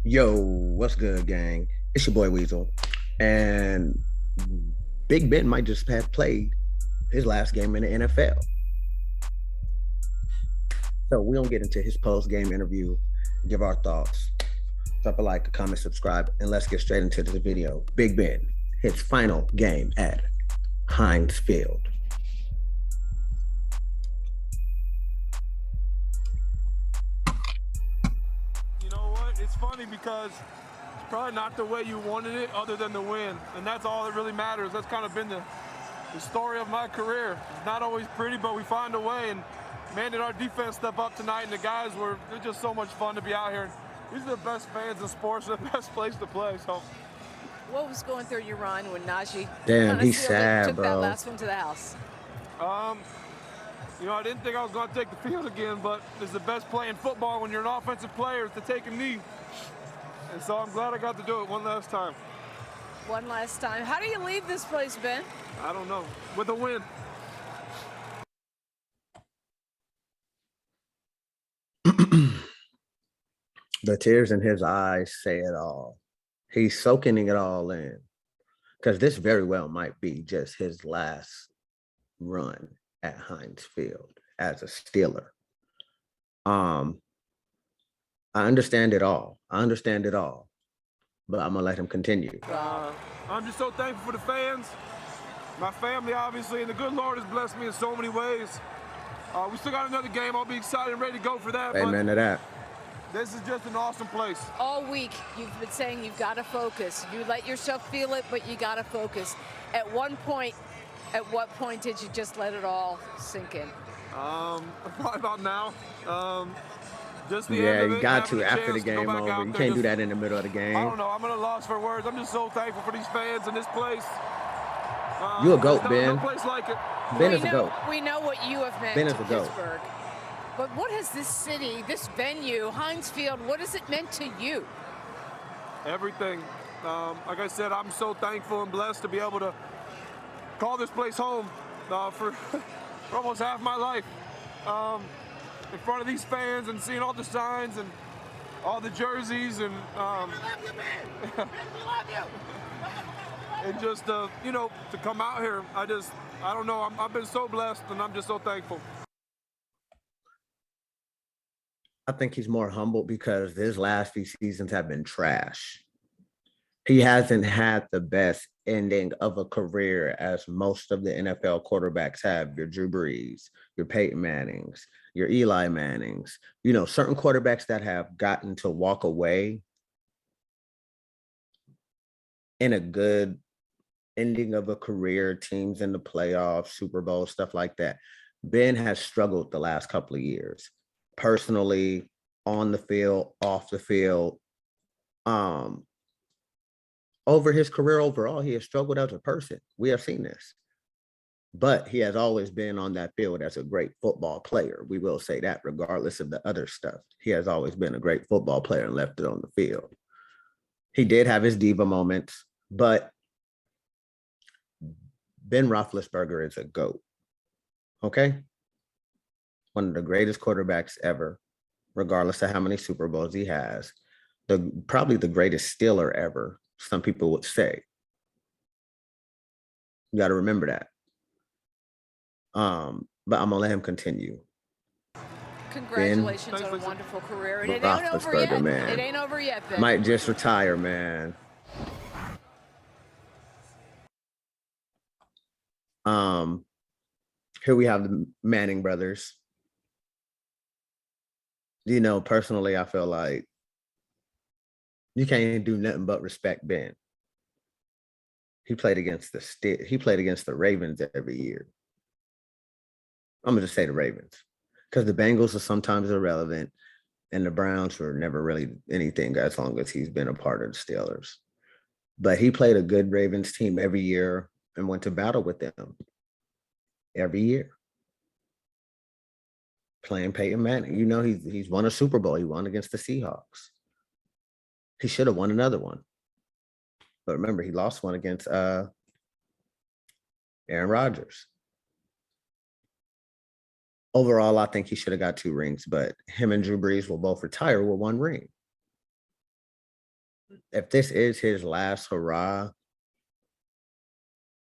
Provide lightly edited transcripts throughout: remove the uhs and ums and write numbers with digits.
Yo, what's good, gang? It's your boy Weasel. And Big Ben might just have played his last game in the NFL. So we don't get into his post-game interview, give our thoughts. Drop a like, a comment, subscribe, and let's get straight into this video. Big Ben, his final game at HIENZ Field. You know what? It's funny because it's probably not the way you wanted it other than the win. And that's all that really matters. That's kind of been the story of my career. It's not always pretty, but we find a way. And man, did our defense step up tonight, and the guys they're just so much fun to be out here. These are the best fans in sports, the best place to play. So What was going through your mind when Najee Damn, kind of he's sealed it, sad, took that bro. last one to the house? um, I didn't think I was going to take the field again, but it's the best play in football when you're an offensive player is to take a knee. And so I'm glad I got to do it one last time. One last time. How do you leave this place, Ben? I don't know, with a win. The tears in his eyes say it all. He's soaking it all in because this very well might be just his last run at Heinz Field as a Steeler. Um, I understand it all. I understand it all, but I'm gonna let him continue. I'm just so thankful for the fans, my family, obviously, and the good Lord has blessed me in so many ways. We still got another game. I'll be excited and ready to go for that. Amen to that. This is just an awesome place. All week, you've been saying you've got to focus. You let yourself feel it, but you got to focus. At what point did you just let it all sink in? Probably about now. Just the Yeah, end of you it, got having to a after the chance to go game back over. out You there, can't do just- that in the middle of the I game. don't know. I'm at a loss for words. I'm just so thankful for these fans and this place. You a goat, There's no Ben. place like it. Ben is a goat. We know what you have meant Ben to is a goat. Pittsburgh. But what has this city, this venue, Heinz Field, what has it meant to you? Everything. Like I said, I'm so thankful and blessed to be able to call this place home for almost half my life. In front of these fans and seeing all the signs and all the jerseys and and just to come out here. I don't know. I've been so blessed and I'm just so thankful. I think he's more humble because his last few seasons have been trash. He hasn't had the best ending of a career as most of the NFL quarterbacks have. Your Drew Brees, your Peyton Mannings, your Eli Mannings, certain quarterbacks that have gotten to walk away in a good ending of a career, teams in the playoffs, Super Bowl, stuff like that. Ben has struggled the last couple of years, personally, on the field, off the field. Over his career overall, he has struggled as a person. We have seen this. But he has always been on that field as a great football player. We will say that regardless of the other stuff. He has always been a great football player and left it on the field. He did have his diva moments, but Ben Roethlisberger is a GOAT. Okay? One of the greatest quarterbacks ever, regardless of how many Super Bowls he has. Probably the greatest Steeler ever, some people would say. You got to remember that. But I'm gonna let him continue. Congratulations on a wonderful career. And it ain't over Roethlisberger, yet. man. It ain't over yet, Ben. Might just retire, man. Here we have the Manning brothers. Personally, I feel like you can't do nothing but respect Ben. He played against the Ravens every year. I'm gonna just say the Ravens because the Bengals are sometimes irrelevant, and the Browns were never really anything as long as he's been a part of the Steelers. But he played a good Ravens team every year and went to battle with them every year. Playing Peyton Manning, he's won a Super Bowl. He won against the Seahawks. He should have won another one, but remember he lost one against Aaron Rodgers. Overall, I think he should have got 2 rings, but him and Drew Brees will both retire with 1 ring. if this is his last hurrah,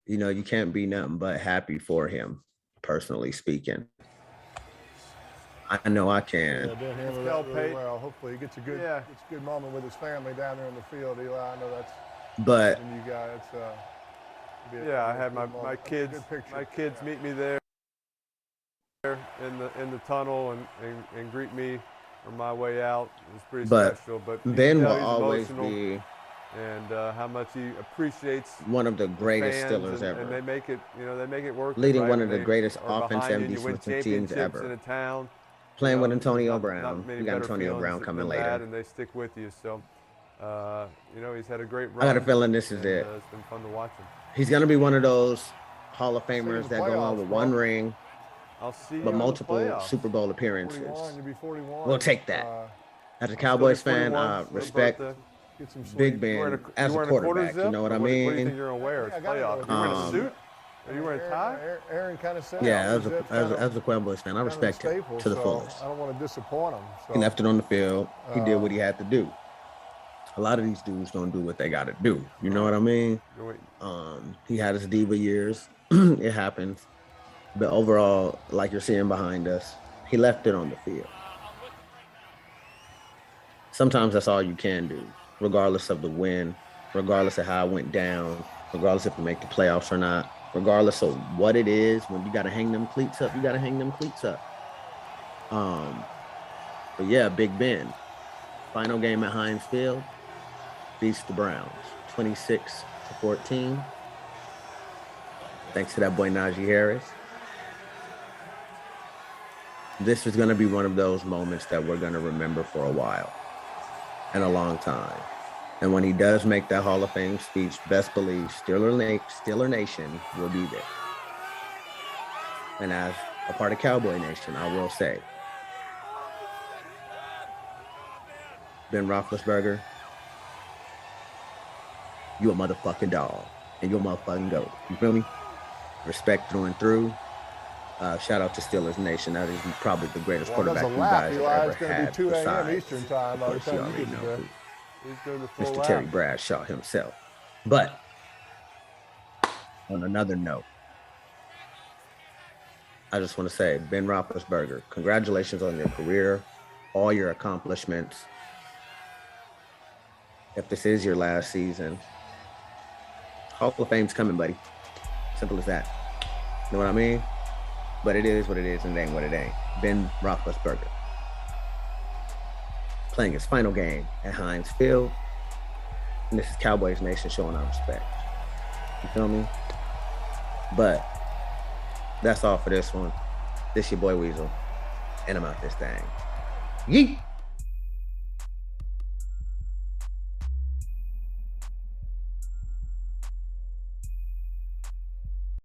you know, you can't be nothing but happy for him, personally speaking. I know I can. Yeah, didn't handle that really well. Hopefully he gets a good moment with his family down there in the field, Eli. I know that's But and you guys. I had my kids meet me there in the tunnel and greet me on my way out. It was pretty special. But Ben will always be, and how much he appreciates one of the greatest Steelers ever. And they make it, they make it work. Leading one of the greatest offensive and defensive teams ever. In a town. Playing with Antonio Brown. We got Antonio Brown coming later. And they stick with you. So, he's had a great run. I got a feeling this is it. It's been fun to watch him. He's going to be one of those Hall of Famers that go on with one ring, I'll see but multiple Super Bowl appearances. We'll take that. As a Cowboys fan, respect Big Ben as a quarterback. You know what I mean? What do you think you're going to wear? It's playoff. Are you wearing a suit? Are you wearing a tie? Aaron kind of said. Yeah, as a Cowboys fan, I respect him to the fullest. I don't want to disappoint him. So. He left it on the field. He did what he had to do. A lot of these dudes don't do what they got to do. You know what I mean? He had his diva years. It happens. But overall, like you're seeing behind us, he left it on the field. Sometimes that's all you can do, regardless of the win, regardless of how it went down, regardless if you make the playoffs or not, regardless of what it is. When you got to hang them cleats up, you got to hang them cleats up. But yeah, Big Ben, final game at HIENZ Field, beats the Browns 26-14. Thanks to that boy Najee Harris. This is going to be one of those moments that we're going to remember for a while and a long time. And when he does make that Hall of Fame speech, best believe Steeler Nation will be there. And as a part of Cowboy Nation, I will say, Ben Roethlisberger, you a motherfucking dog, and you're a motherfucking goat. You feel me? Respect through and through. Shout out to Steelers Nation. That is probably the greatest quarterback you guys have ever had. It's going to be 2 a.m. Eastern time by the time you get to bed. Mr. Terry Bradshaw himself. But on another note, I just want to say, Ben Roethlisberger, congratulations on your career, all your accomplishments. If this is your last season, Hall of Fame's coming, buddy. Simple as that. You know what I mean? But it is what it is, and it ain't what it ain't. Ben Roethlisberger playing his final game at HIENZ Field. And this is Cowboys Nation showing our respect. You feel me? But that's all for this one. This your boy Weasel. And I'm out this thing. Yeet!